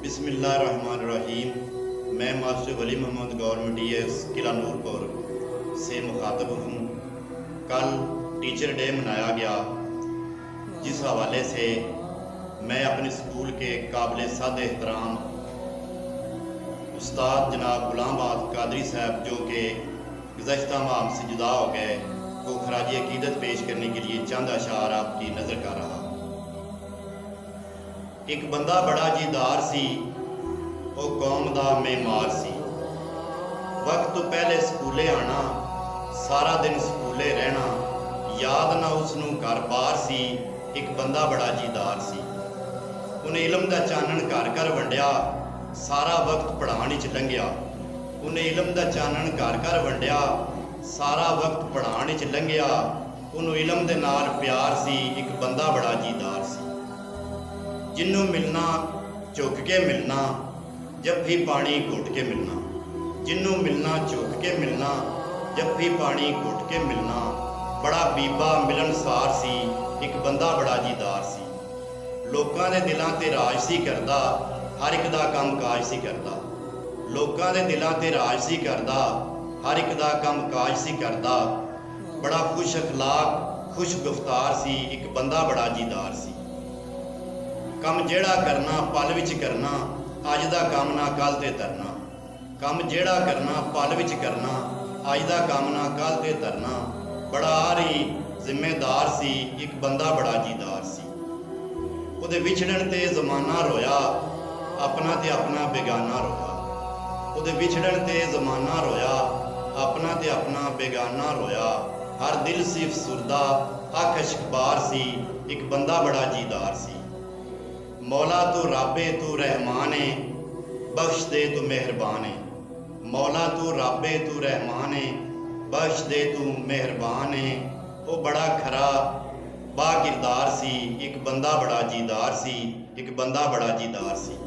बिस्मिल्लाहिर्रहमानिर्रहीम। मैं मास्टर वली Mohammad government DS किला नूरपुर से मुखातब हूँ। कल टीचर डे मनाया गया, जिस हवाले से मैं अपने स्कूल के काबिल सद एहतराम उस्ताद जनाब गुलाम कादरी साहब, जो कि गुज़श्ता माह हमसे जुदा हो गए, को खराज अकीदत पेश करने के लिए चंद अशार आपकी नज़र कर रहा। एक बंदा बड़ा जीदार सी, वो कौम दा मेमार सी। वक्त तो पहले स्कूले आना, सारा दिन स्कूले रहना, याद ना उसनू घर बार सी। एक बंदा बड़ा जीदार सी, उन्हें इलम दा चानन घर घर वंडिया, सारा वक्त पढ़ाण च लंघिया। उन्हें इलम दा चानन घर घर वंडिया, सारा वक्त पढ़ाण च लंघिया। उन्होंने इलम दे नाल प्यार सी। एक बंदा बड़ा जीदार सी, जिन्नू मिलना झुक के मिलना, जब भी पानी घुट के मिलना। जिन्नू मिलना झुक के मिलना, जब भी पानी घुट के मिलना। बड़ा बीबा मिलनसार सी। एक बंदा बड़ा जीदार सी, लोकां दे दिलां ते राज सी करदा, हर एक दा काम काज सी करदा। लोकां दे दिलां ते राज सी करदा, हर एक दा काम काज सी करदा। बड़ा खुश अखलाक खुश गुफ्तार सी। एक बंदा बड़ा जीदार सी, कम जेड़ा करना पल विच करना, अज दा काम ना कल ते तरना। कम जेड़ा करना पल विच करना, अज दा काम ना कल ते तरना। बड़ा ही जिम्मेदार सी। एक बंदा बड़ा जीदार सी, उहदे विछड़न ते जमाना रोया, अपना ते अपना बेगाना रोया। उहदे विछड़न ते जमाना रोया, अपना ते अपना बेगाना रोया। हर दिल सी फसुरदा, अख अशकबार सी। एक बंदा बड़ा जीदार सी। मौला तू राबे तू रहमान है, बख्श दे तू मेहरबान है। मौला तू राबे तू रहमान है, बख्श दे तू मेहरबान है। वो बड़ा खरा बा किरदार सी। एक बंदा बड़ा जीदार सी। एक बंदा बड़ा जीदार सी।